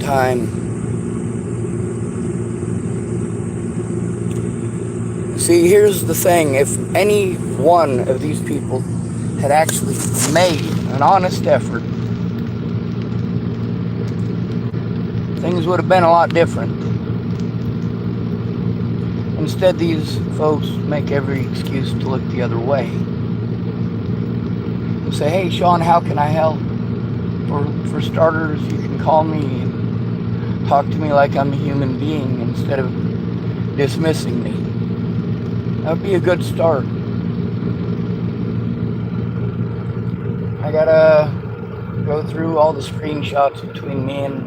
time. See, here's the thing. If any one of these people had actually made an honest effort, things would have been a lot different. Instead, these folks make every excuse to look the other way. They say, hey, Sean, how can I help? Or for starters, you can call me and talk to me like I'm a human being instead of dismissing me. That would be a good start. I gotta go through all the screenshots between me and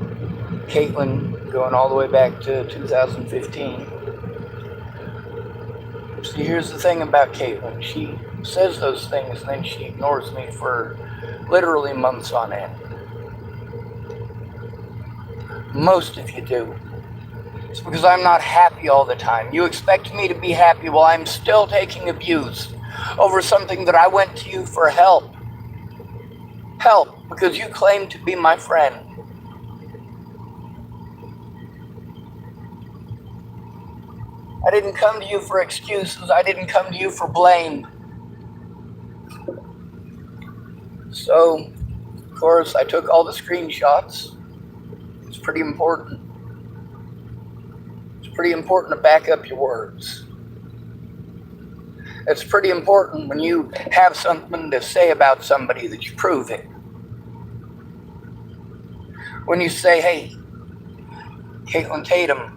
Kaitlyn going all the way back to 2015. See, here's the thing about Kaitlyn. She says those things and then she ignores me for literally months on end. Most of you do. It's because I'm not happy all the time. You expect me to be happy while I'm still taking abuse over something that I went to you for help. Help, because you claim to be my friend. I didn't come to you for excuses. I didn't come to you for blame. So, of course, I took all the screenshots. It's pretty important. It's pretty important to back up your words. It's pretty important when you have something to say about somebody that you prove it. When you say, hey, Kaitlyn Tatum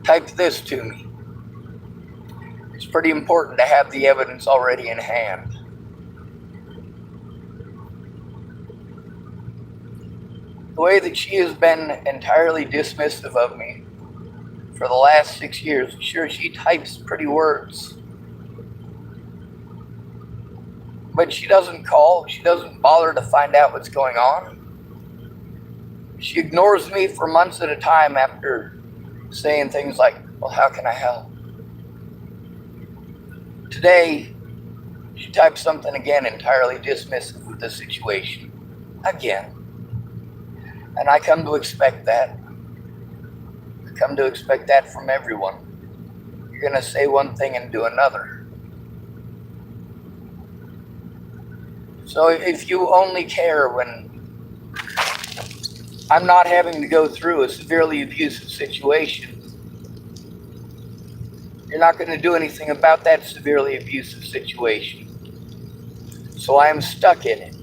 typed this to me. It's pretty important to have the evidence already in hand. The way that she has been entirely dismissive of me for the last 6 years, sure, she types pretty words. But she doesn't call, she doesn't bother to find out what's going on. She ignores me for months at a time after saying things like, well, how can I help? Today, she types something again entirely dismissive of the situation. Again. And I come to expect that. I come to expect that from everyone. You're going to say one thing and do another. So if you only care when I'm not having to go through a severely abusive situation, you're not going to do anything about that severely abusive situation. So I am stuck in it.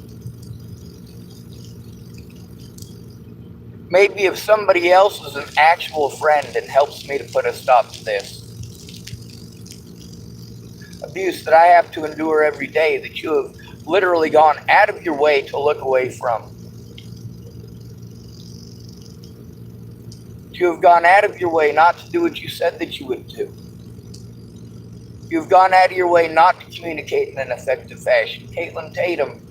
Maybe if somebody else is an actual friend and helps me to put a stop to this abuse that I have to endure every day, that you have literally gone out of your way to look away from. You have gone out of your way not to do what you said that you would do. You've gone out of your way not to communicate in an effective fashion. Kaitlyn Tatum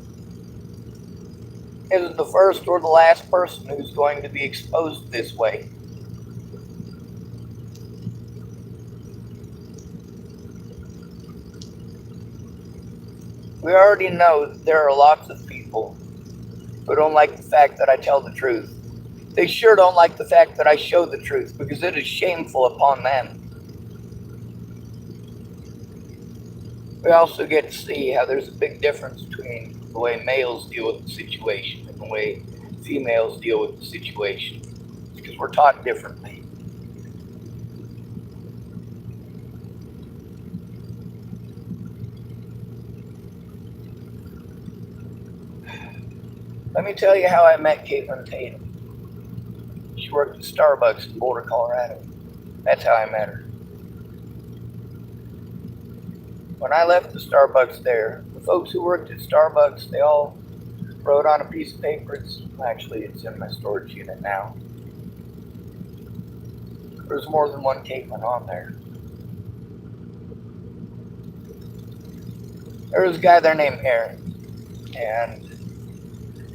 isn't the first or the last person who's going to be exposed this way. We already know that there are lots of people who don't like the fact that I tell the truth. They sure don't like the fact that I show the truth, because it is shameful upon them. We also get to see how there's a big difference between the way males deal with the situation and the way females deal with the situation, because we're taught differently. Let me tell you how I met Kaitlyn Tatum. She worked at Starbucks in Boulder, Colorado. That's how I met her. When I left the Starbucks there, the folks who worked at Starbucks, they all wrote on a piece of paper. It's in my storage unit now. There's more than one Kaitlyn on there. There was a guy there named Aaron, and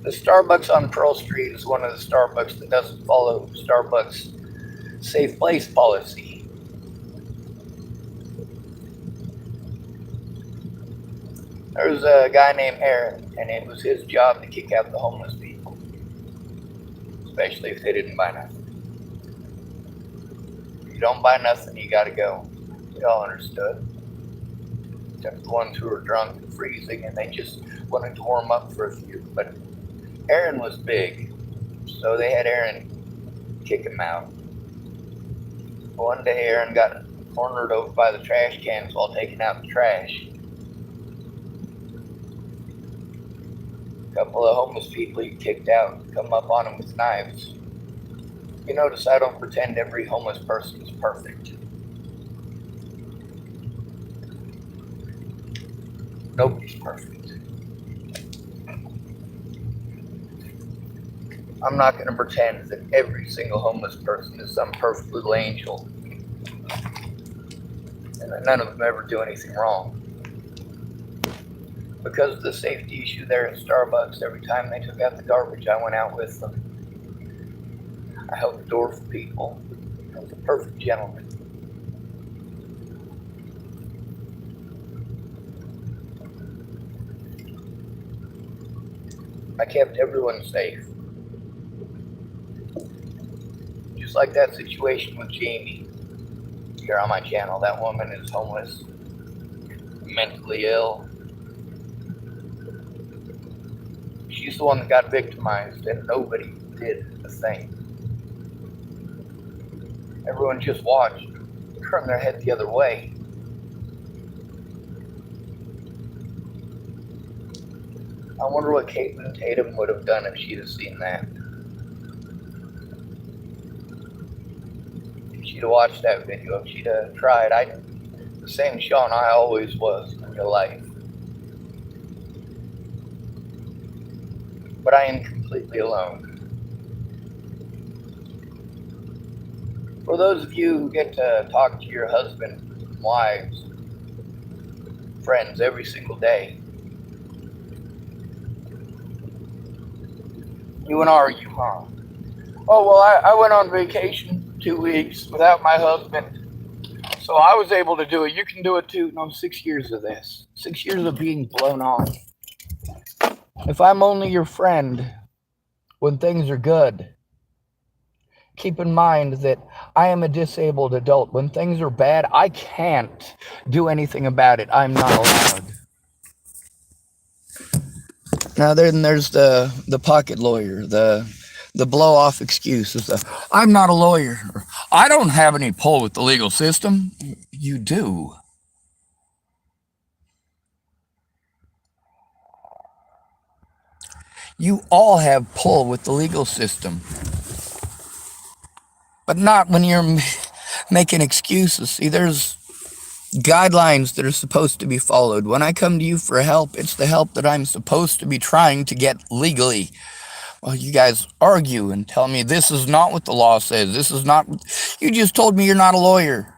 the Starbucks on Pearl Street is one of the Starbucks that doesn't follow Starbucks' safe place policy. There was a guy named Aaron, and it was his job to kick out the homeless people. especially if they didn't buy nothing. If you don't buy nothing, you gotta go. We all understood. Except the ones who were drunk and freezing and they just wanted to warm up for a few. But Aaron was big, so they had Aaron kick him out. One day Aaron got cornered over by the trash cans while taking out the trash. A couple of homeless people he kicked out come up on him with knives. You notice I don't pretend every homeless person is perfect. Nobody's perfect. I'm not going to pretend that every single homeless person is some perfect little angel and that none of them ever do anything wrong. Because of the safety issue there at Starbucks, every time they took out the garbage, I went out with them. I held the door for people. I was a perfect gentleman. I kept everyone safe. Just like that situation with Jamie here on my channel. That woman is homeless, mentally ill. She's the one that got victimized and nobody did a thing. Everyone just watched, turned their head the other way. I wonder what Kaitlyn Tatum would have done if she'd have seen that. If she'd have watched that video, if she'd have tried. The same Sean I always was in real life. But I am completely alone. For those of you who get to talk to your husband, wives, friends every single day, you would argue, huh? Oh, well, I went on vacation 2 weeks without my husband, so I was able to do it. You can do it too. No, 6 years of this. 6 years of being blown off. If I'm only your friend when things are good, keep in mind that I am a disabled adult. When things are bad, I can't do anything about it. I'm not allowed. Now then there's the pocket lawyer, the blow-off excuse is I'm not a lawyer. Or, I don't have any pull with the legal system. You do. You all have pull with the legal system. But not when you're making excuses. See, there's guidelines that are supposed to be followed. When I come to you for help, it's the help that I'm supposed to be trying to get legally. Well, you guys argue and tell me this is not what the law says. This is not. You just told me you're not a lawyer.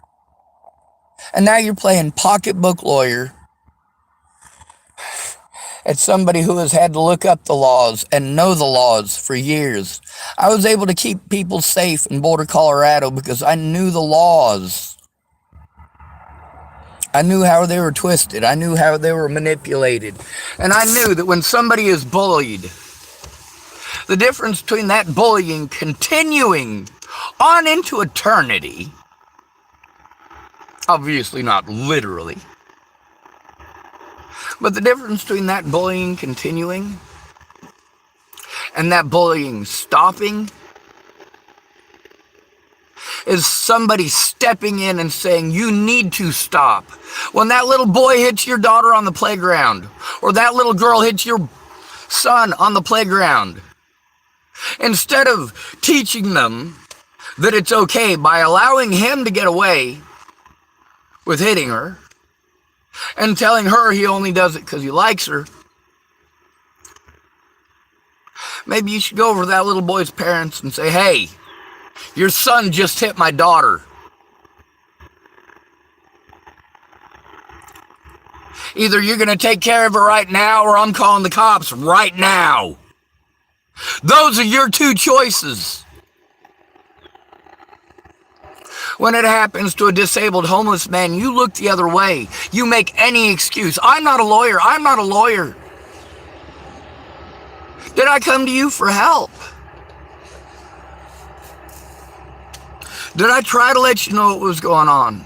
And now you're playing pocketbook lawyer at somebody who has had to look up the laws and know the laws for years. I was able to keep people safe in Boulder, Colorado because I knew the laws. I knew how they were twisted. I knew how they were manipulated. And I knew that when somebody is bullied, the difference between that bullying continuing on into eternity, obviously not literally, but the difference between that bullying continuing and that bullying stopping is somebody stepping in and saying, you need to stop. When that little boy hits your daughter on the playground, or that little girl hits your son on the playground, instead of teaching them that it's okay by allowing him to get away with hitting her and telling her he only does it because he likes her, maybe you should go over to that little boy's parents and say, hey, your son just hit my daughter. Either you're going to take care of her right now or I'm calling the cops right now. Those are your two choices. When it happens to a disabled homeless man, you look the other way. You make any excuse. I'm not a lawyer. I'm not a lawyer. Did I come to you for help? Did I try to let you know what was going on?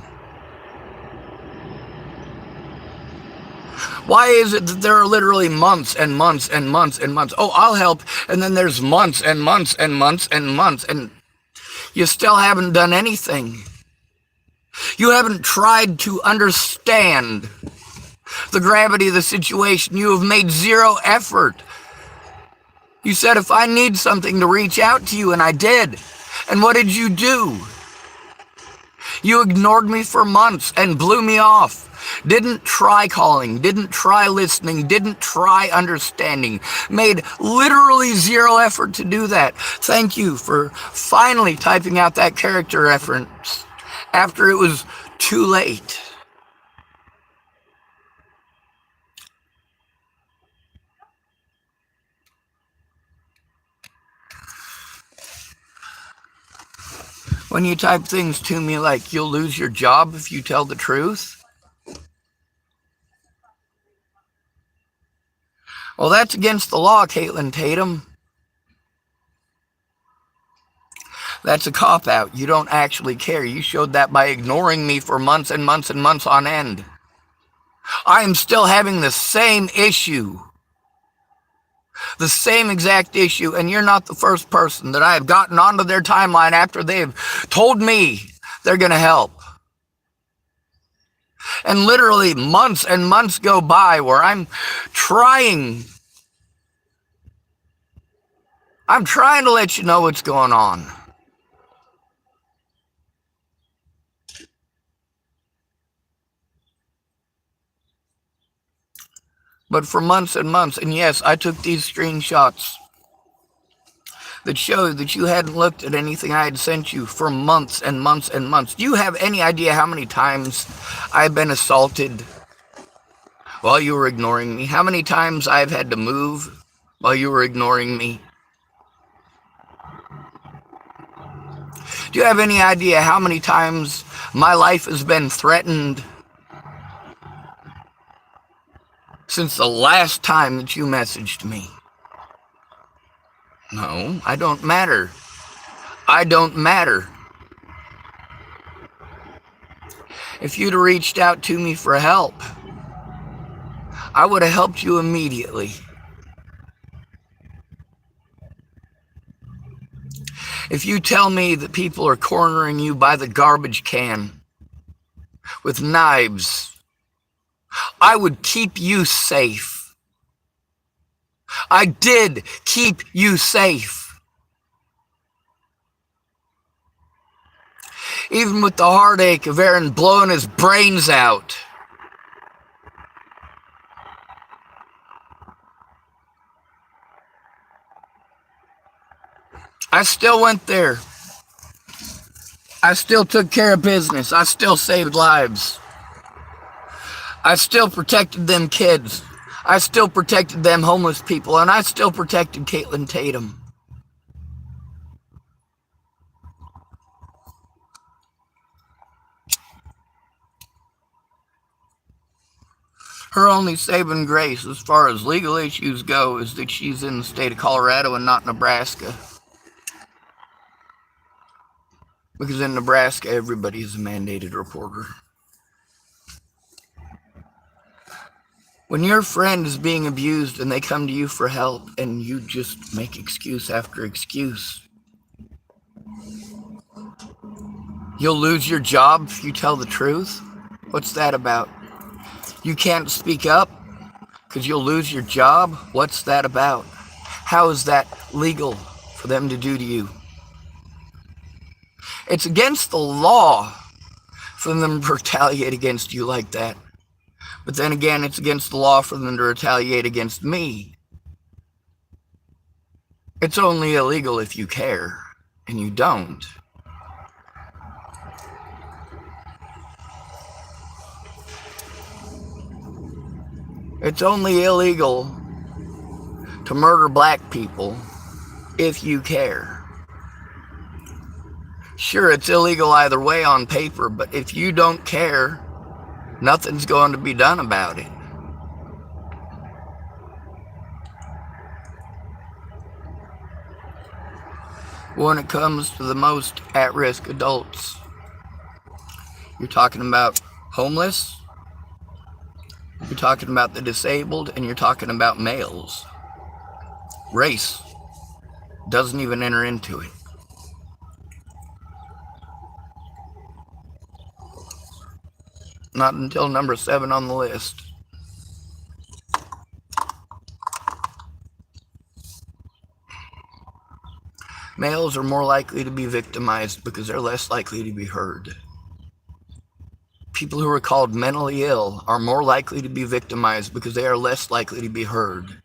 Why is it that there are literally months and months and months and months? Oh, I'll help. And then there's months and months and months and months, and you still haven't done anything. You haven't tried to understand the gravity of the situation. You have made zero effort. You said if I need something to reach out to you, and I did. And what did you do? You ignored me for months and blew me off. Didn't try calling, didn't try listening, didn't try understanding. Made literally zero effort to do that. Thank you for finally typing out that character reference after it was too late. When you type things to me like you'll lose your job if you tell the truth, well, that's against the law, Kaitlyn Tatum. That's a cop-out. You don't actually care. You showed that by ignoring me for months and months and months on end. I am still having the same issue. The same exact issue, and you're not the first person that I have gotten onto their timeline after they've told me they're going to help. And literally months and months go by where I'm trying to let you know what's going on. But for months and months, and yes, I took these screenshots that showed that you hadn't looked at anything I had sent you for months and months and months. Do you have any idea how many times I've been assaulted while you were ignoring me? How many times I've had to move while you were ignoring me? Do you have any idea how many times my life has been threatened since the last time that you messaged me? No, I don't matter. I don't matter. If you'd have reached out to me for help, I would have helped you immediately. If you tell me that people are cornering you by the garbage can with knives, I would keep you safe. I did keep you safe. Even with the heartache of Aaron blowing his brains out. I still went there. I still took care of business. I still saved lives. I still protected them kids. I still protected them homeless people, and I still protected Kaitlyn Tatum. Her only saving grace as far as legal issues go is that she's in the state of Colorado and not Nebraska. Because in Nebraska, everybody is a mandated reporter. When your friend is being abused and they come to you for help and you just make excuse after excuse, you'll lose your job if you tell the truth? What's that about? You can't speak up because you'll lose your job? What's that about? How is that legal for them to do to you? It's against the law for them to retaliate against you like that. But then again, it's against the law for them to retaliate against me. It's only illegal if you care, and you don't. It's only illegal to murder black people if you care. Sure, it's illegal either way on paper, but if you don't care, nothing's going to be done about it. when it comes to the most at-risk adults. You're talking about homeless, you're talking about the disabled, and you're talking about males. Race doesn't even enter into it. Not until number 7 on the list. Males are more likely to be victimized because they're less likely to be heard. People who are called mentally ill are more likely to be victimized because they are less likely to be heard.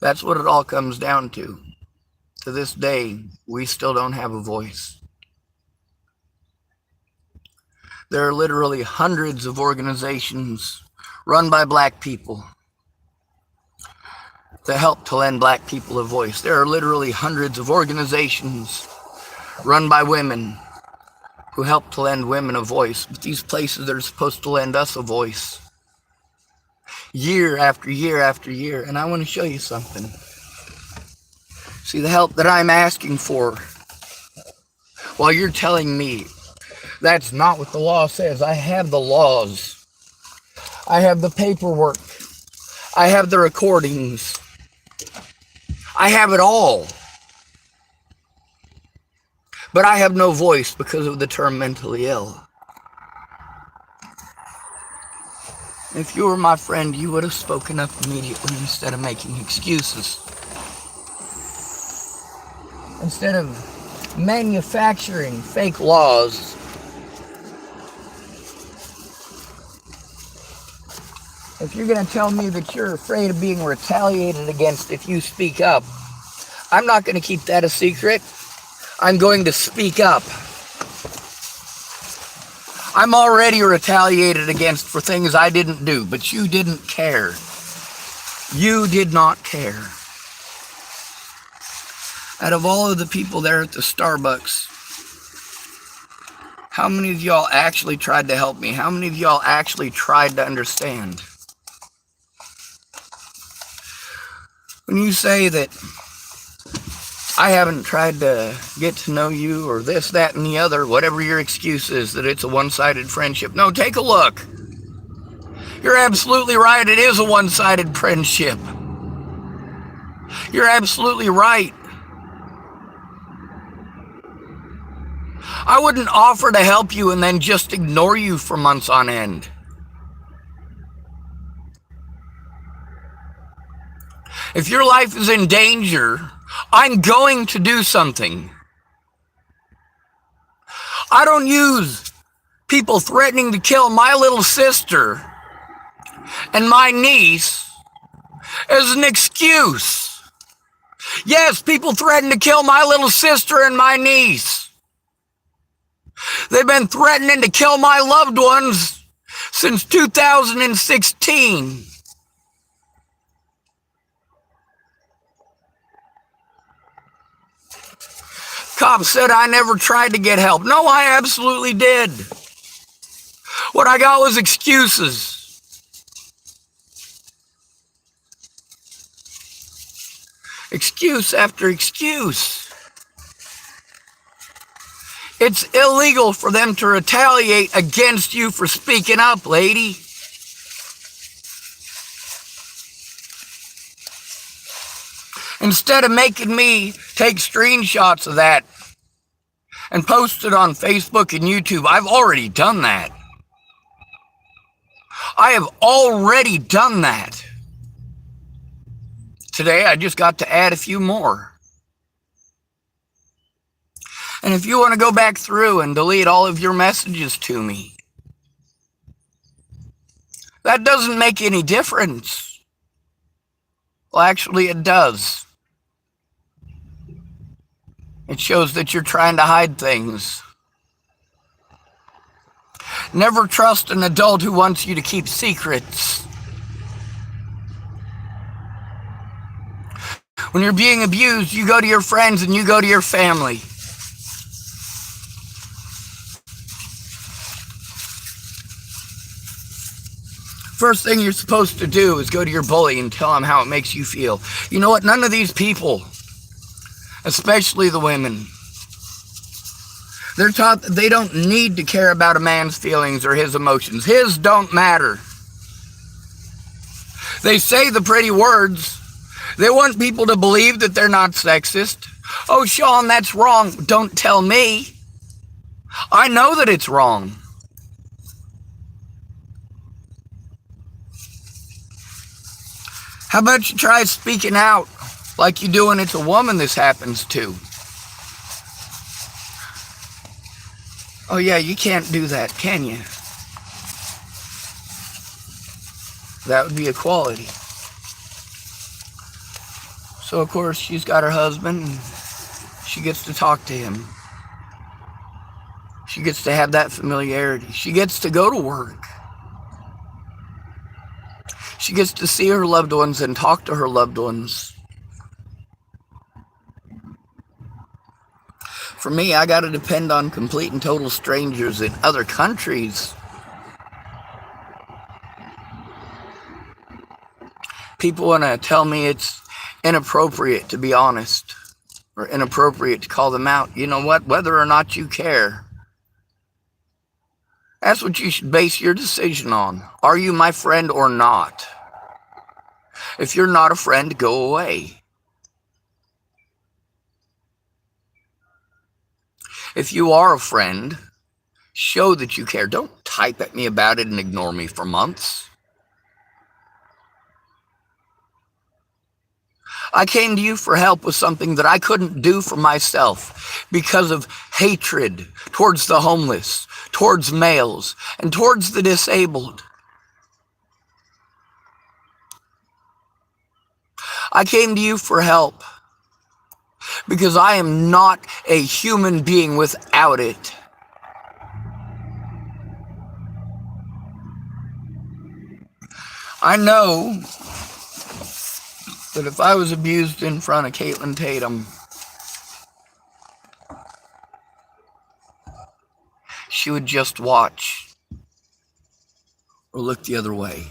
That's what it all comes down to. To this day, we still don't have a voice. There are literally hundreds of organizations run by black people that help to lend black people a voice. There are literally hundreds of organizations run by women who help to lend women a voice. But these places that are supposed to lend us a voice, year after year after year. And I want to show you something. See, the help that I'm asking for, while you're telling me that's not what the law says. I have the laws. I have the paperwork. I have the recordings. I have it all. But I have no voice because of the term mentally ill. If you were my friend, you would have spoken up immediately instead of making excuses. Instead of manufacturing fake laws. If you're going to tell me that you're afraid of being retaliated against if you speak up, I'm not going to keep that a secret. I'm going to speak up. I'm already retaliated against for things I didn't do, but you didn't care. You did not care. Out of all of the people there at the Starbucks, how many of y'all actually tried to help me? How many of y'all actually tried to understand? When you say that I haven't tried to get to know you or this, that, and the other, whatever your excuse is, that it's a one-sided friendship. No, take a look. You're absolutely right. It is a one-sided friendship. You're absolutely right. I wouldn't offer to help you and then just ignore you for months on end. If your life is in danger, I'm going to do something. I don't use people threatening to kill my little sister and my niece as an excuse. Yes, people threaten to kill my little sister and my niece. They've been threatening to kill my loved ones since 2016. Cops said I never tried to get help. No, I absolutely did. What I got was excuses. Excuse after excuse. It's illegal for them to retaliate against you for speaking up, lady. Instead of making me take screenshots of that and post it on Facebook and YouTube, I've already done that. I have already done that. Today, I just got to add a few more. And if you want to go back through and delete all of your messages to me, that doesn't make any difference. Well, actually, it does. It shows that you're trying to hide things. Never trust an adult who wants you to keep secrets. When you're being abused, you go to your friends and you go to your family. First thing you're supposed to do is go to your bully and tell him how it makes you feel. You know what? None of these people, especially the women, they're taught that they don't need to care about a man's feelings or his emotions. His don't matter. They say the pretty words. They want people to believe that they're not sexist. Oh, Sean, that's wrong. Don't tell me. I know that it's wrong. How about you try speaking out like you do when it's a woman this happens to? Oh yeah, you can't do that, can you? That would be equality. So of course she's got her husband and she gets to talk to him. She gets to have that familiarity. She gets to go to work. She gets to see her loved ones and talk to her loved ones. For me, I got to depend on complete and total strangers in other countries. People want to tell me it's inappropriate to be honest or inappropriate to call them out. You know what? Whether or not you care, that's what you should base your decision on. Are you my friend or not? If you're not a friend, go away. If you are a friend, show that you care. Don't type at me about it and ignore me for months. I came to you for help with something that I couldn't do for myself because of hatred towards the homeless, towards males, and towards the disabled. I came to you for help because I am not a human being without it. I know that if I was abused in front of Kaitlyn Tatum, she would just watch or look the other way.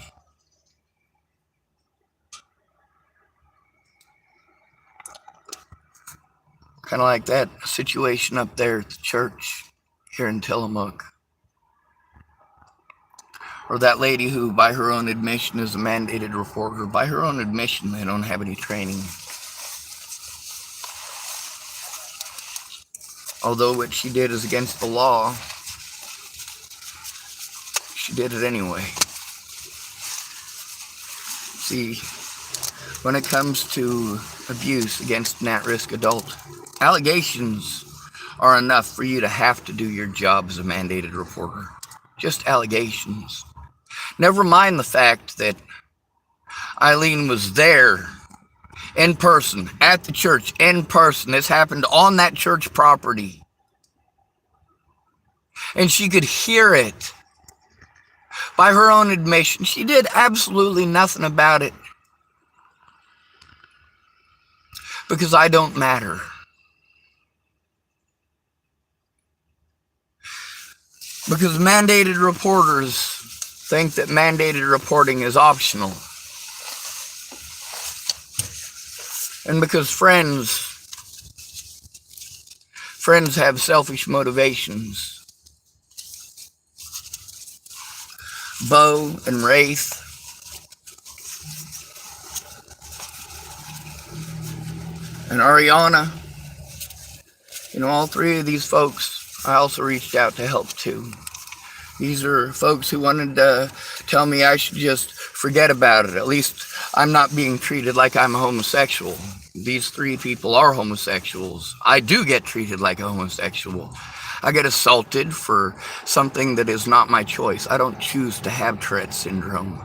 Kind of like that situation up there at the church here in Tillamook. Or that lady who, by her own admission, is a mandated reporter. By her own admission, they don't have any training. Although what she did is against the law, she did it anyway. See, when it comes to abuse against an at-risk adult, allegations are enough for you to have to do your job as a mandated reporter. Just allegations. Never mind the fact that Eileen was there in person, at the church, in person. This happened on that church property. And she could hear it. By her own admission, she did absolutely nothing about it. Because I don't matter. Because mandated reporters think that mandated reporting is optional. And because friends have selfish motivations. Bo and Wraith, and Ariana, you know, all three of these folks, I also reached out to help too. These are folks who wanted to tell me I should just forget about it. At least I'm not being treated like I'm a homosexual. These three people are homosexuals. I do get treated like a homosexual. I get assaulted for something that is not my choice. I don't choose to have Tourette syndrome.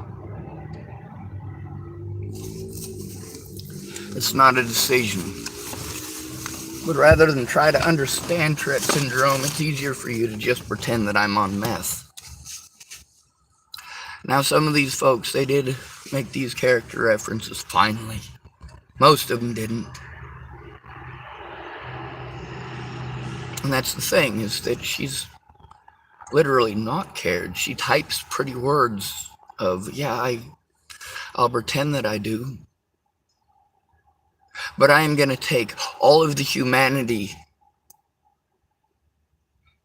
It's not a decision. But rather than try to understand Tourette syndrome, it's easier for you to just pretend that I'm on meth. Now, some of these folks, they did make these character references, finally. Most of them didn't. And that's the thing, is that she's literally not cared. She types pretty words of, yeah, I'll pretend that I do. But I am going to take all of the humanity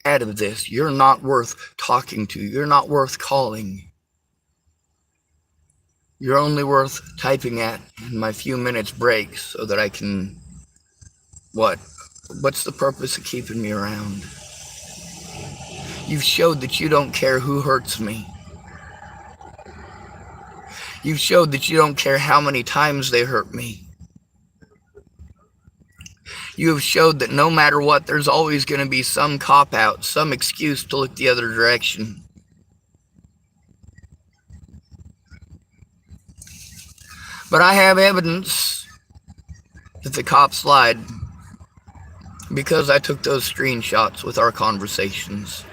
out of this. You're not worth talking to. You're not worth calling. You're only worth typing at in my few minutes break so that I can, what? What's the purpose of keeping me around? You've showed that you don't care who hurts me. You've showed that you don't care how many times they hurt me. You have showed that no matter what, there's always going to be some cop-out, some excuse to look the other direction. But I have evidence that the cops lied because I took those screenshots with our conversations.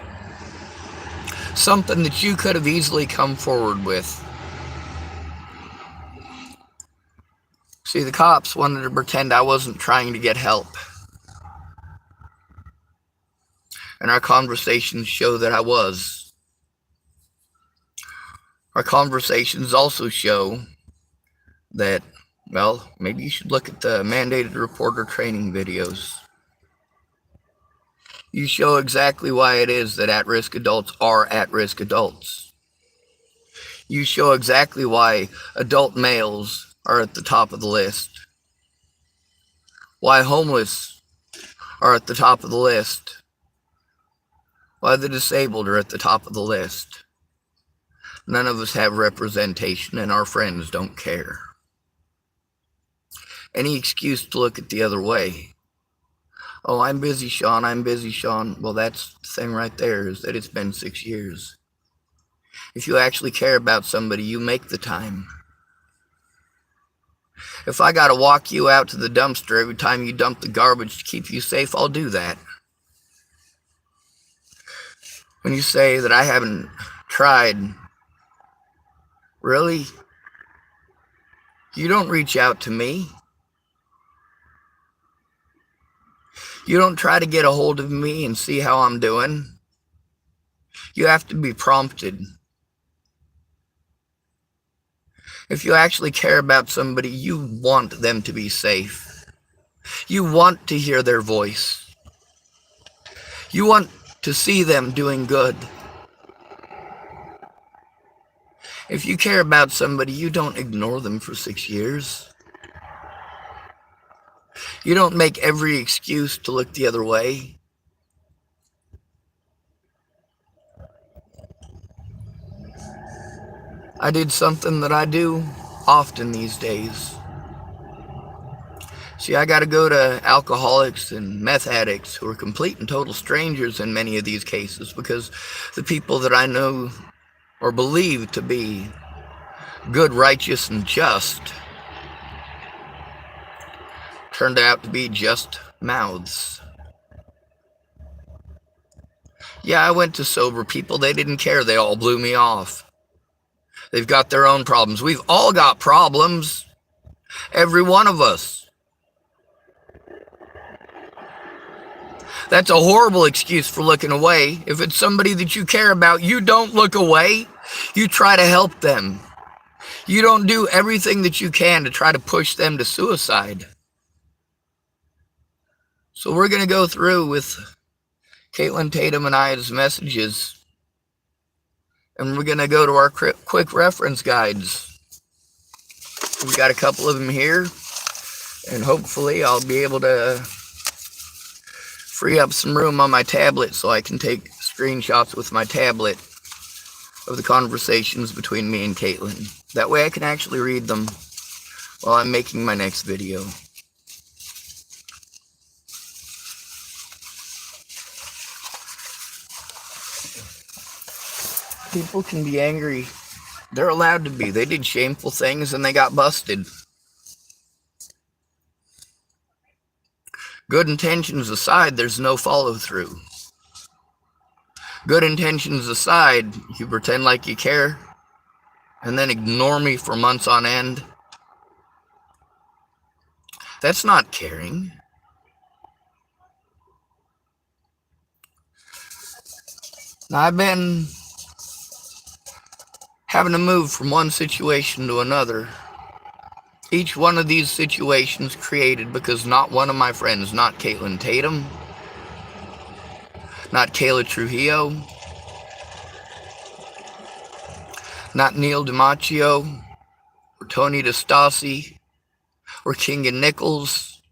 Something that you could have easily come forward with. See, the cops wanted to pretend I wasn't trying to get help. And our conversations show that I was. Our conversations also show that, well, maybe you should look at the mandated reporter training videos. You show exactly why it is that at-risk adults are at-risk adults. You show exactly why adult males are at the top of the list. Why homeless are at the top of the list. Why the disabled are at the top of the list. None of us have representation, and our friends don't care. Any excuse to look at the other way. Oh, I'm busy, Sean. I'm busy, Sean. Well, that's the thing right there, is that it's been 6 years. If you actually care about somebody, you make the time. If I gotta walk you out to the dumpster every time you dump the garbage to keep you safe, I'll do that. When you say that I haven't tried, really? You don't reach out to me. You don't try to get a hold of me and see how I'm doing. You have to be prompted. If you actually care about somebody, you want them to be safe. You want to hear their voice. You want to see them doing good. If you care about somebody, you don't ignore them for 6 years. You don't make every excuse to look the other way. I did something that I do often these days. See, I got to go to alcoholics and meth addicts who are complete and total strangers in many of these cases, because the people that I know or believe to be good, righteous, and just turned out to be just mouths. Yeah, I went to sober people. They didn't care. They all blew me off. They've got their own problems. We've all got problems. Every one of us. That's a horrible excuse for looking away. If it's somebody that you care about, you don't look away. You try to help them. You don't do everything that you can to try to push them to suicide. So we're going to go through with Kaitlyn, Tatum, and I's messages. And we're going to go to our quick reference guides. We've got a couple of them here. And hopefully I'll be able to free up some room on my tablet so I can take screenshots with my tablet of the conversations between me and Kaitlyn. That way I can actually read them while I'm making my next video. People can be angry. They're allowed to be. They did shameful things and they got busted. Good intentions aside, there's no follow-through. Good intentions aside, you pretend like you care and then ignore me for months on end. That's not caring. Now, I've been having to move from one situation to another. Each one of these situations created because not one of my friends, not Kaitlyn Tatum, not Kayla Trujillo, not Neil DiMaccio, or Tony DeStasi, or Kinga Nichols.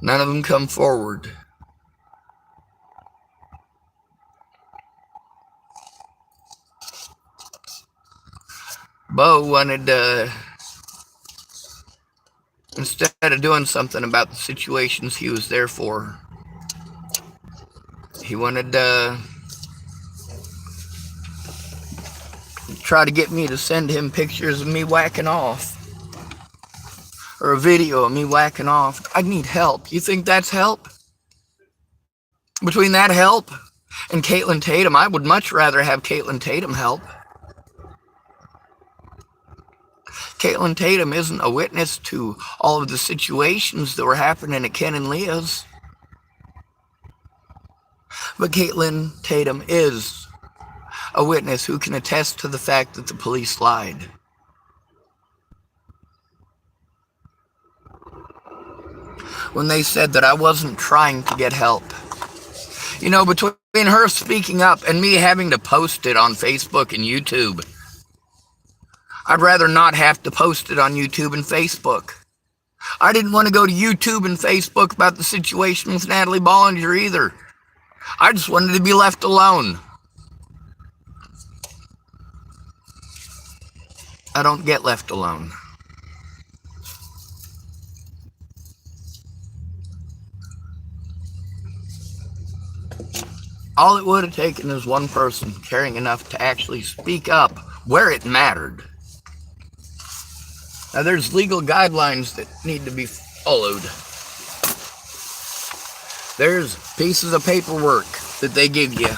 None of them come forward. Bo wanted to, instead of doing something about the situations he was there for, he wanted to try to get me to send him pictures of me whacking off. Or a video of me whacking off. I need help. You think that's help? Between that help and Kaitlyn Tatum, I would much rather have Kaitlyn Tatum help. Kaitlyn Tatum isn't a witness to all of the situations that were happening at Ken and Leah's. But Kaitlyn Tatum is a witness who can attest to the fact that the police lied. When they said that I wasn't trying to get help. You know, between her speaking up and me having to post it on Facebook and YouTube, I'd rather not have to post it on YouTube and Facebook. I didn't want to go to YouTube and Facebook about the situation with Natalie Bollinger either. I just wanted to be left alone. I don't get left alone. All it would have taken is one person caring enough to actually speak up where it mattered. Now there's legal guidelines that need to be followed. There's pieces of paperwork that they give you.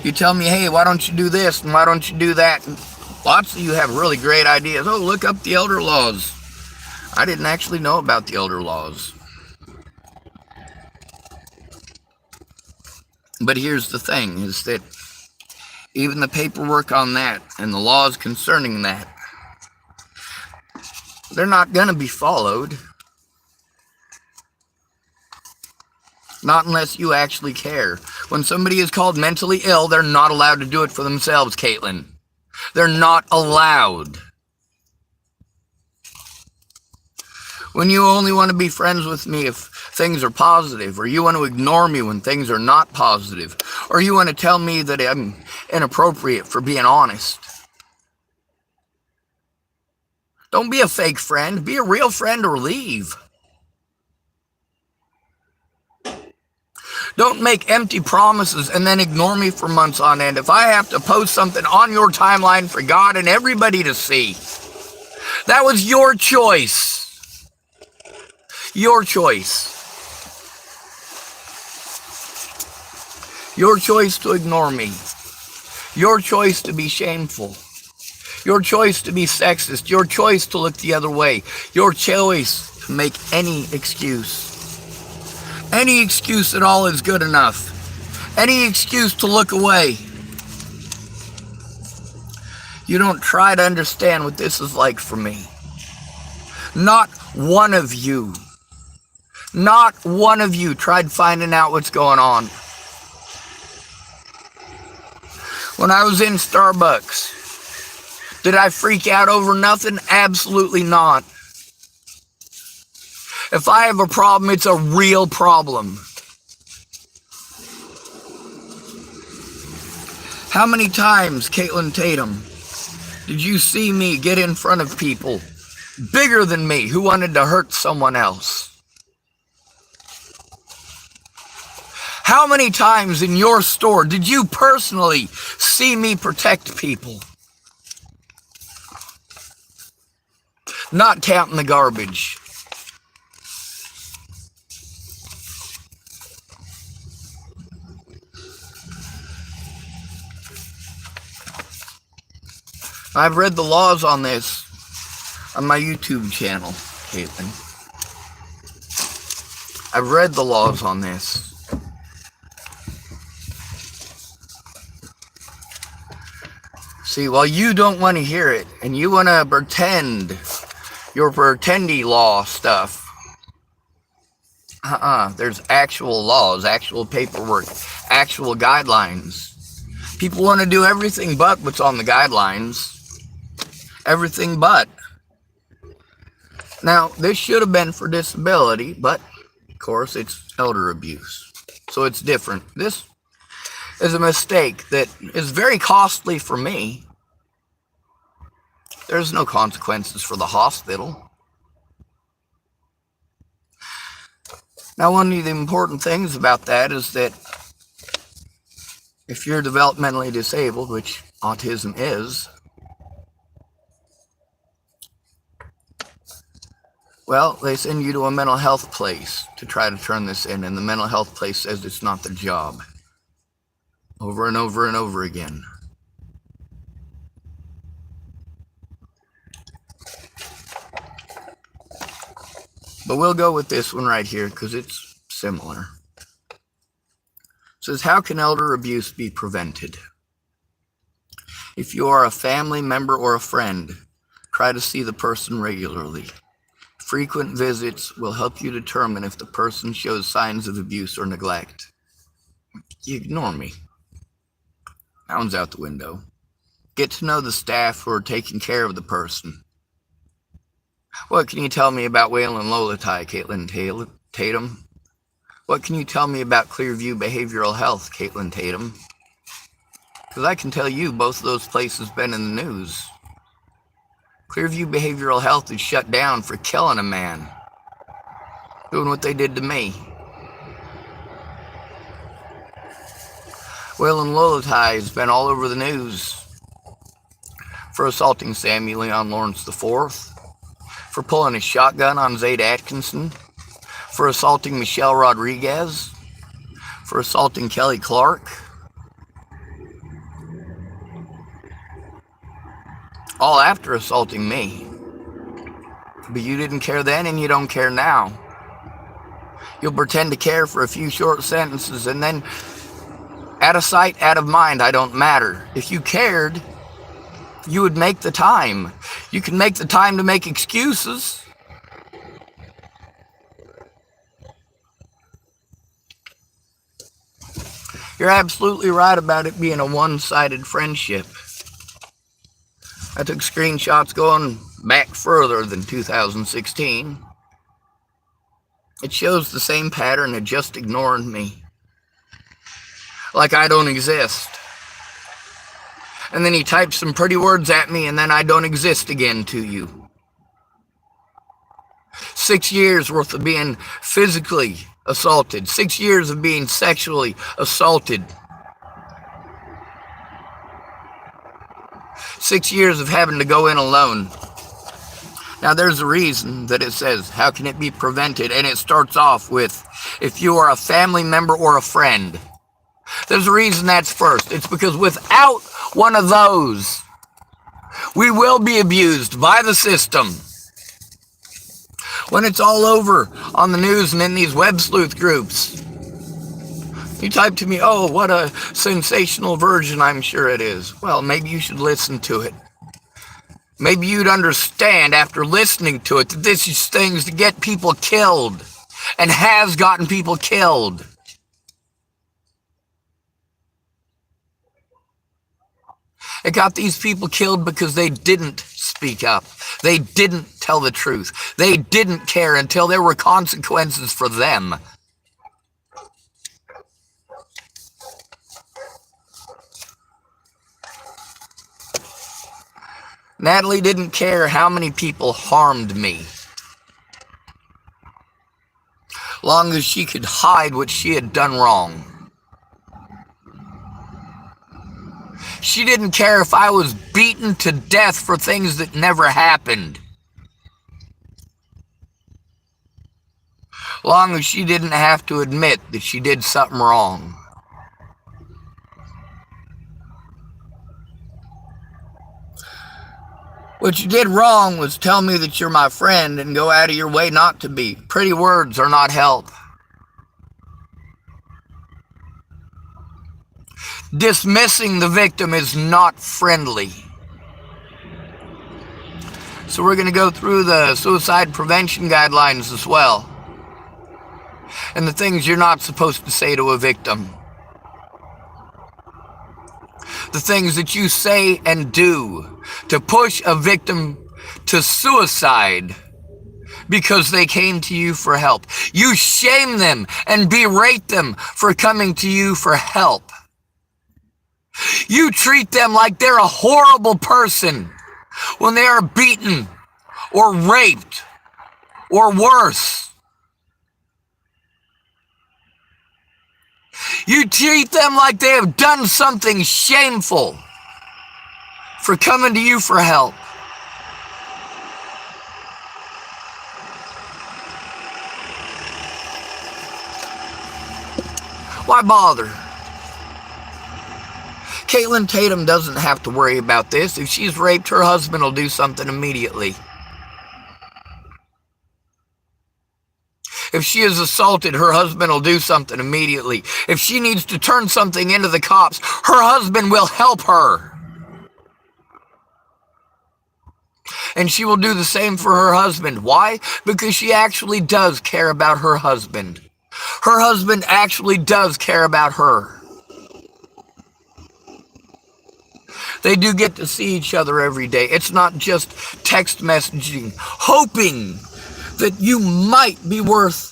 You tell me, hey, why don't you do this and why don't you do that? And lots of you have really great ideas. Oh, look up the elder laws. I didn't actually know about the elder laws. But here's the thing, is that even the paperwork on that and the laws concerning that, they're not going to be followed. Not unless you actually care. When somebody is called mentally ill, they're not allowed to do it for themselves, Kaitlyn. They're not allowed. When you only want to be friends with me if things are positive, or you want to ignore me when things are not positive, or you want to tell me that I'm inappropriate for being honest. Don't be a fake friend. Be a real friend or leave. Don't make empty promises and then ignore me for months on end. If I have to post something on your timeline for God and everybody to see, that was your choice. Your choice. Your choice to ignore me. Your choice to be shameful. Your choice to be sexist. Your choice to look the other way. Your choice to make any excuse. Any excuse at all is good enough. Any excuse to look away. You don't try to understand what this is like for me. Not one of you. Not one of you tried finding out what's going on. When I was in Starbucks, did I freak out over nothing? Absolutely not. If I have a problem, it's a real problem. How many times, Kaitlyn Tatum, did you see me get in front of people bigger than me who wanted to hurt someone else? How many times in your store did you personally see me protect people? Not counting the garbage. I've read the laws on this on my YouTube channel, Kaitlyn. I've read the laws on this. See, while you don't want to hear it, and you want to pretend your pretendy law stuff, there's actual laws, actual paperwork, actual guidelines. People want to do everything but what's on the guidelines. Everything but. Now, this should have been for disability, but, of course, it's elder abuse. So it's different. This is a mistake that is very costly for me. There's no consequences for the hospital. Now, one of the important things about that is that if you're developmentally disabled, which autism is, well, they send you to a mental health place to try to turn this in, and the mental health place says it's not their job. Over and over and over again. But we'll go with this one right here because it's similar. It says, how can elder abuse be prevented? If you are a family member or a friend, try to see the person regularly. Frequent visits will help you determine if the person shows signs of abuse or neglect. You ignore me. That one's out the window. Get to know the staff who are taking care of the person. What can you tell me about Waylon Lolatai, Kaitlyn Tatum? What can you tell me about Clearview Behavioral Health, Kaitlyn Tatum? Because I can tell you both of those places been in the news. Clearview Behavioral Health is shut down for killing a man. Doing what they did to me. Waylon Lolatai has been all over the news for assaulting Sammy Leon Lawrence IV, for pulling a shotgun on Zayd Atkinson, for assaulting Michelle Rodriguez, for assaulting Kelly Clark. All after assaulting me. But you didn't care then and you don't care now. You'll pretend to care for a few short sentences and then out of sight, out of mind, I don't matter. If you cared, you would make the time. You can make the time to make excuses. You're absolutely right about it being a one-sided friendship. I took screenshots going back further than 2016. It shows the same pattern of just ignoring me. Like I don't exist. And then he types some pretty words at me and then I don't exist again to you. 6 years worth of being physically assaulted. 6 years of being sexually assaulted. 6 years of having to go in alone. Now there's a reason that it says, how can it be prevented? And it starts off with, if you are a family member or a friend. There's a reason that's first. It's because without one of those, we will be abused by the system. When it's all over on the news and in these web sleuth groups, you type to me, oh, what a sensational version, I'm sure it is. Well, maybe you should listen to it. Maybe you'd understand after listening to it that this is things to get people killed and has gotten people killed. It got these people killed because they didn't speak up. They didn't tell the truth. They didn't care until there were consequences for them. Natalie didn't care how many people harmed me. Long as she could hide what she had done wrong. She didn't care if I was beaten to death for things that never happened. Long as she didn't have to admit that she did something wrong. What you did wrong was tell me that you're my friend and go out of your way not to be. Pretty words are not help. Dismissing the victim is not friendly. So we're going to go through the suicide prevention guidelines as well, and the things you're not supposed to say to a victim. The things that you say and do to push a victim to suicide because they came to you for help. You shame them and berate them for coming to you for help. You treat them like they're a horrible person when they are beaten or raped or worse. You treat them like they have done something shameful for coming to you for help. Why bother? Kaitlyn Tatum doesn't have to worry about this. If she's raped, her husband will do something immediately. If she is assaulted, her husband will do something immediately. If she needs to turn something into the cops, her husband will help her. And she will do the same for her husband. Why? Because she actually does care about her husband. Her husband actually does care about her. They do get to see each other every day. It's not just text messaging, hoping that you might be worth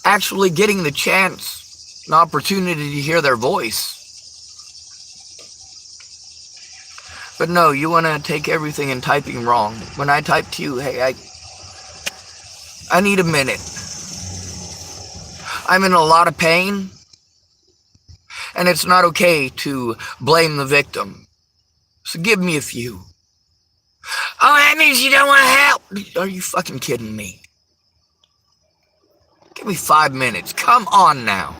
actually getting the chance, an opportunity to hear their voice. But no, you want to take everything and typing wrong. When I type to you, hey, I need a minute. I'm in a lot of pain, and it's not okay to blame the victim. So give me a few. Oh, that means you don't want to help. Are you fucking kidding me? Give me 5 minutes. Come on now.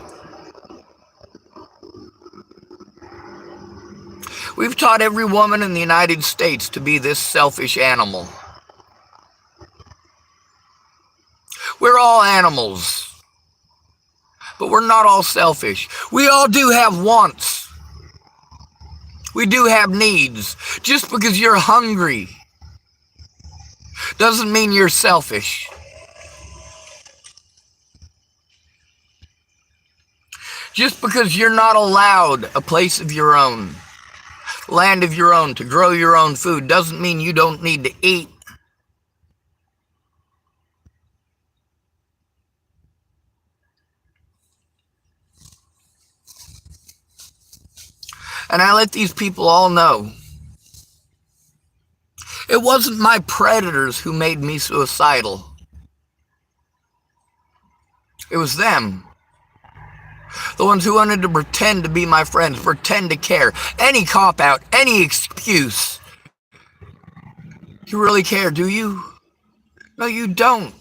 We've taught every woman in the United States to be this selfish animal. We're all animals, but we're not all selfish. We all do have wants. We do have needs. Just because you're hungry doesn't mean you're selfish. Just because you're not allowed a place of your own, land of your own, to grow your own food, doesn't mean you don't need to eat. And I let these people all know, it wasn't my predators who made me suicidal. It was them. The ones who wanted to pretend to be my friends, pretend to care. Any cop-out, any excuse. You really care, do you? No, you don't.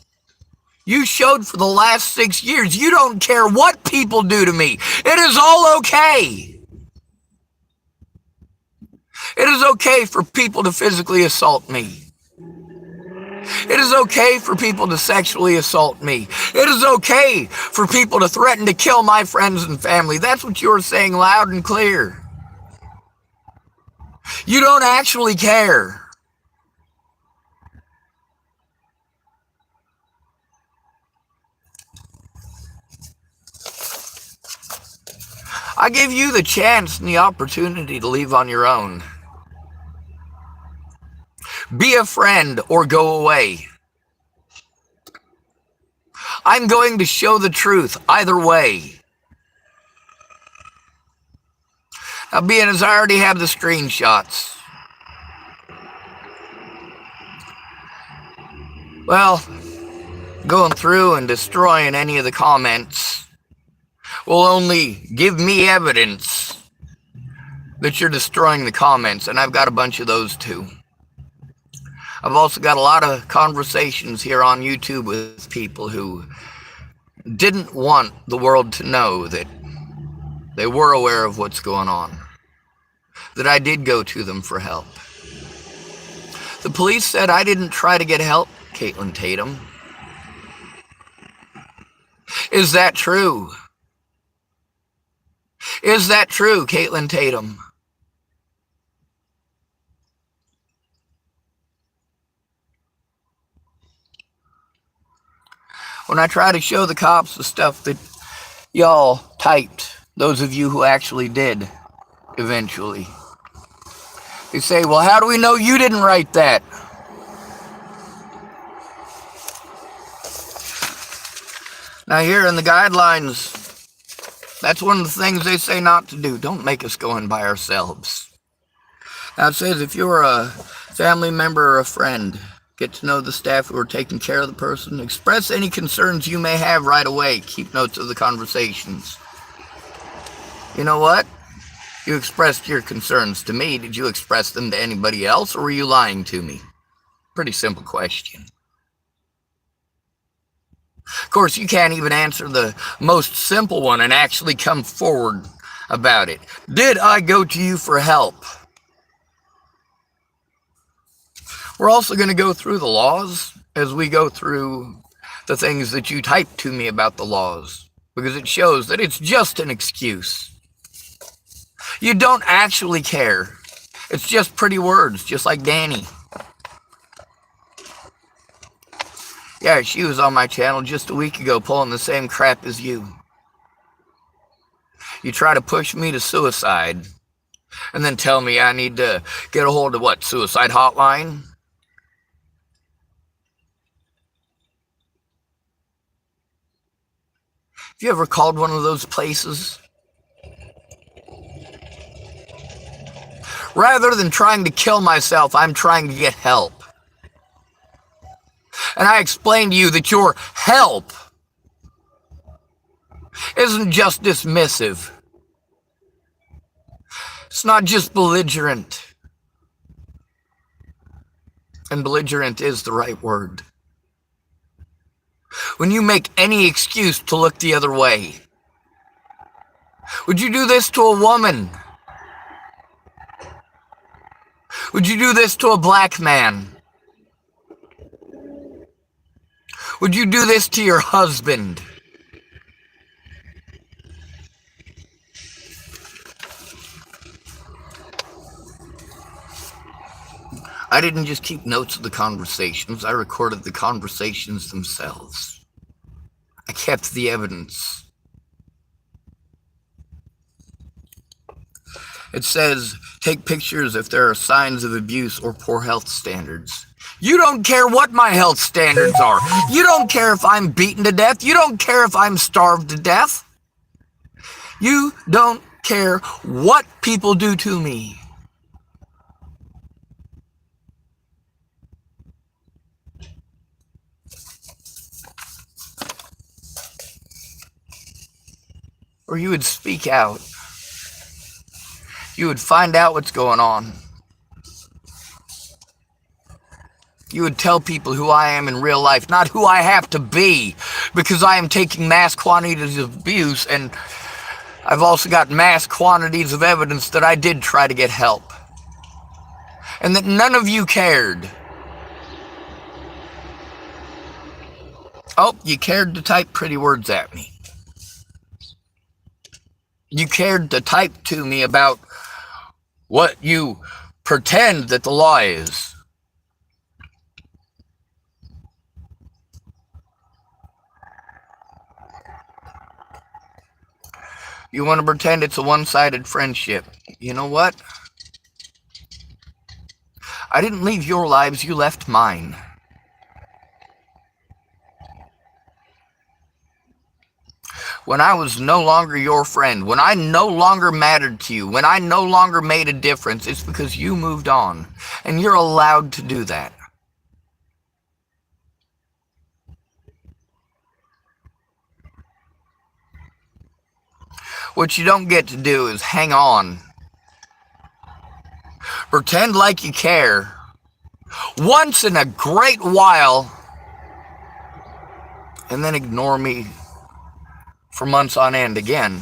You showed for the last 6 years you don't care what people do to me. It is all okay. It is okay for people to physically assault me. It is okay for people to sexually assault me. It is okay for people to threaten to kill my friends and family. That's what you're saying loud and clear. You don't actually care. I give you the chance and the opportunity to leave on your own. Be a friend or go away. I'm going to show the truth either way. Now, being as I already have the screenshots, well, going through and destroying any of the comments will only give me evidence that you're destroying the comments, and I've got a bunch of those too. I've also got a lot of conversations here on YouTube with people who didn't want the world to know that they were aware of what's going on, that I did go to them for help. The police said I didn't try to get help, Kaitlyn Tatum. Is that true? Is that true, Kaitlyn Tatum? When I try to show the cops the stuff that y'all typed, those of you who actually did, eventually, they say, well, how do we know you didn't write that? Now here in the guidelines, that's one of the things they say not to do. Don't make us go in by ourselves. Now it says if you're a family member or a friend, get to know the staff who are taking care of the person. Express any concerns you may have right away. Keep notes of the conversations. You know what? You expressed your concerns to me. Did you express them to anybody else, or were you lying to me? Pretty simple question. Of course, you can't even answer the most simple one and actually come forward about it. Did I go to you for help? We're also going to go through the laws as we go through the things that you typed to me about the laws, because it shows that it's just an excuse. You don't actually care. It's just pretty words, just like Danny. Yeah, she was on my channel just a week ago pulling the same crap as you. You try to push me to suicide and then tell me I need to get a hold of what, suicide hotline? Have you ever called one of those places? Rather than trying to kill myself, I'm trying to get help. And I explained to you that your help isn't just dismissive. It's not just belligerent. And belligerent is the right word. When you make any excuse to look the other way. Would you do this to a woman? Would you do this to a black man? Would you do this to your husband? I didn't just keep notes of the conversations, I recorded the conversations themselves. I kept the evidence. It says, take pictures if there are signs of abuse or poor health standards. You don't care what my health standards are. You don't care if I'm beaten to death. You don't care if I'm starved to death. You don't care what people do to me. Or you would speak out. You would find out what's going on. You would tell people who I am in real life, not who I have to be, because I am taking mass quantities of abuse, and I've also got mass quantities of evidence that I did try to get help, and that none of you cared. Oh, you cared to type pretty words at me. You cared to type to me about what you pretend that the law is. You want to pretend it's a one-sided friendship. You know what? I didn't leave your lives, you left mine. When I was no longer your friend, when I no longer mattered to you, when I no longer made a difference, it's because you moved on. And you're allowed to do that. What you don't get to do is hang on. Pretend like you care. Once in a great while. And then ignore me for months on end again.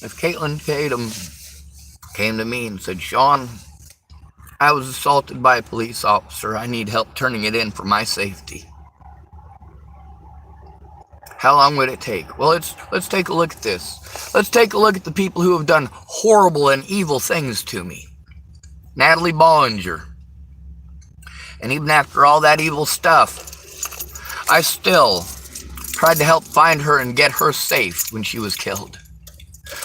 If Kaitlyn Tatum came to me and said, Sean, I was assaulted by a police officer. I need help turning it in for my safety. How long would it take? Well, let's take a look at this. Let's take a look at the people who have done horrible and evil things to me. Natalie Bollinger. And even after all that evil stuff, I still tried to help find her and get her safe when she was killed.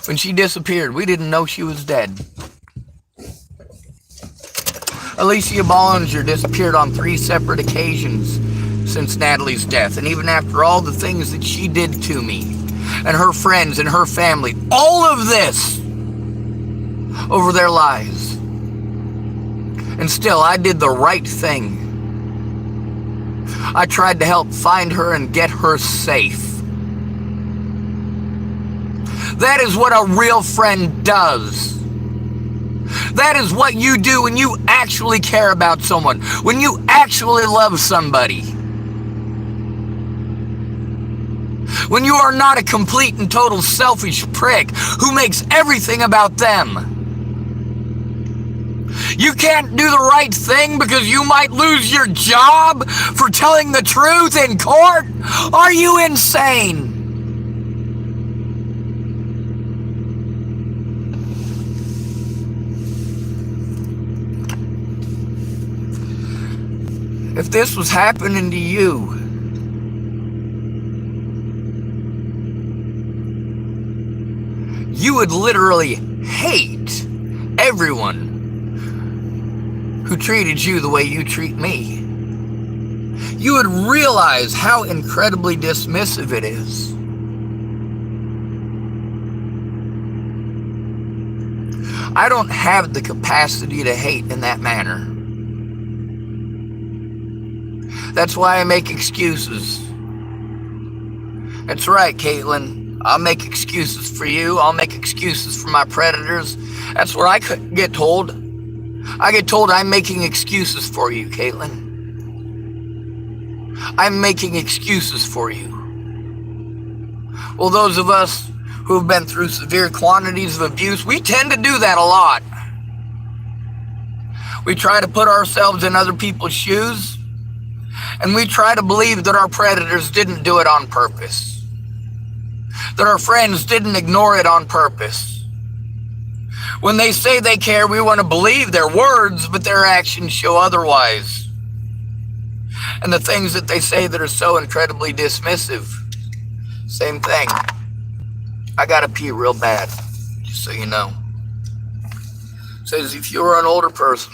When she disappeared, we didn't know she was dead. Alicia Bollinger disappeared on 3 separate occasions since Natalie's death, and even after all the things that she did to me, and her friends and her family, all of this over their lives. And still, I did the right thing. I tried to help find her and get her safe. That is what a real friend does. That is what you do when you actually care about someone, when you actually love somebody. When you are not a complete and total selfish prick who makes everything about them. You can't do the right thing because you might lose your job for telling the truth in court? Are you insane? If this was happening to you, you would literally hate everyone who treated you the way you treat me. You would realize how incredibly dismissive it is. I don't have the capacity to hate in that manner. That's why I make excuses. That's right, Kaitlyn. I'll make excuses for you. I'll make excuses for my predators. That's what I get told. I get told I'm making excuses for you, Kaitlyn. I'm making excuses for you. Well, those of us who have been through severe quantities of abuse, we tend to do that a lot. We try to put ourselves in other people's shoes, and we try to believe that our predators didn't do it on purpose. That our friends didn't ignore it on purpose. When they say they care, we want to believe their words, but their actions show otherwise. And the things that they say that are so incredibly dismissive, same thing. I gotta pee real bad, just so you know. It says if you're an older person,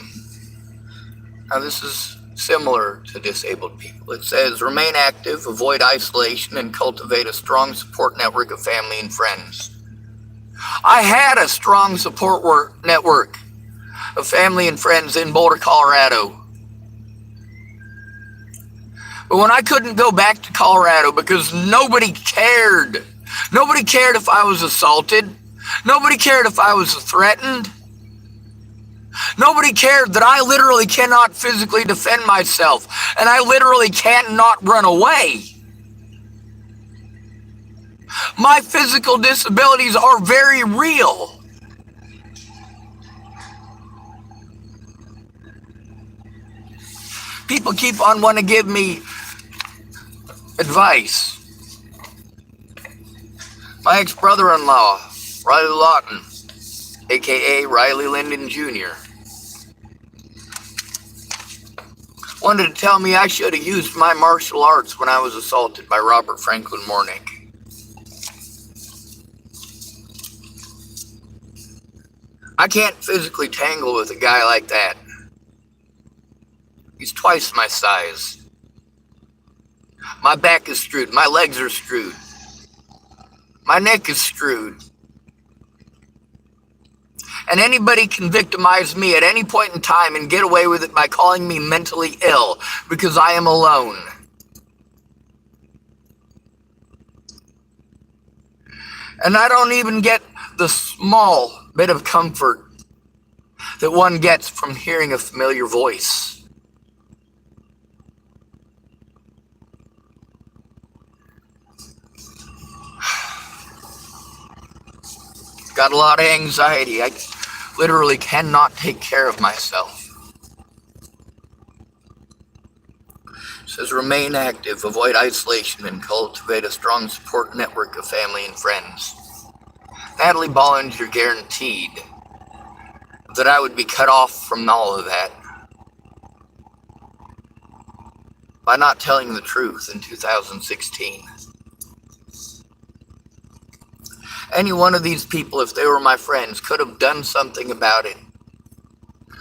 now this is similar to disabled people. It says remain active, avoid isolation, and cultivate a strong support network of family and friends. I had a strong support network of family and friends in Boulder, Colorado. But when I couldn't go back to Colorado because nobody cared. Nobody cared if I was assaulted. Nobody cared if I was threatened. Nobody cared that I literally cannot physically defend myself, and I literally cannot run away. My physical disabilities are very real. People keep on wanting to give me advice. My ex-brother-in-law, Riley Lawton, aka Riley Lyndon Jr., wanted to tell me I should have used my martial arts when I was assaulted by Robert Franklin Mornick. I can't physically tangle with a guy like that. He's twice my size. My back is screwed. My legs are screwed. My neck is screwed. And anybody can victimize me at any point in time and get away with it by calling me mentally ill because I am alone. And I don't even get the small bit of comfort that one gets from hearing a familiar voice. Got a lot of anxiety. I literally cannot take care of myself. It says remain active, avoid isolation, and cultivate a strong support network of family and friends. Natalie Bollinger guaranteed that I would be cut off from all of that by not telling the truth in 2016. Any one of these people, if they were my friends, could have done something about it.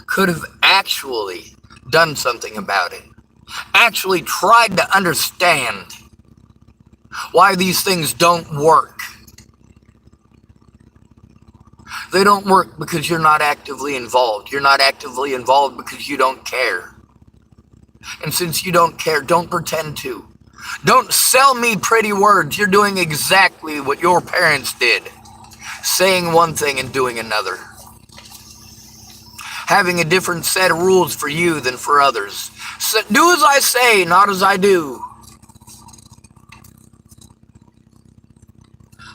Could have actually done something about it. Actually tried to understand why these things don't work. They don't work because you're not actively involved. You're not actively involved because you don't care. And since you don't care, don't pretend to. Don't sell me pretty words. You're doing exactly what your parents did. Saying one thing and doing another. Having a different set of rules for you than for others. So do as I say, not as I do.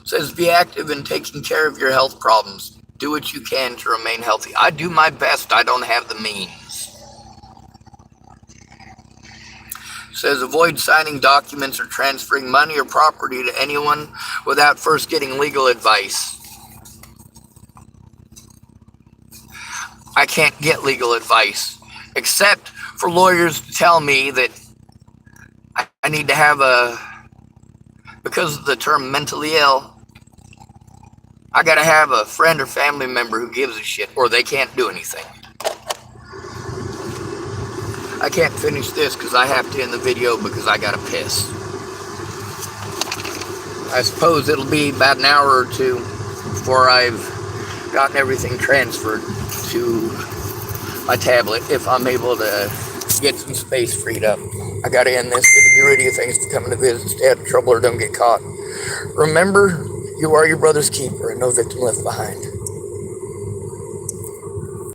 It says be active in taking care of your health problems. Do what you can to remain healthy. I do my best. I don't have the means. It says avoid signing documents or transferring money or property to anyone without first getting legal advice. I can't get legal advice except for lawyers to tell me that I need to have because of the term mentally ill, I gotta have a friend or family member who gives a shit, or they can't do anything. I can't finish this because I have to end the video because I gotta piss. I suppose it'll be about an hour or two before I've gotten everything transferred to my tablet, if I'm able to get some space freed up. I gotta end this. Good to be rid of you. Thanks for coming to visit. Stay out of trouble or don't get caught. Remember, you are your brother's keeper and no victim left behind.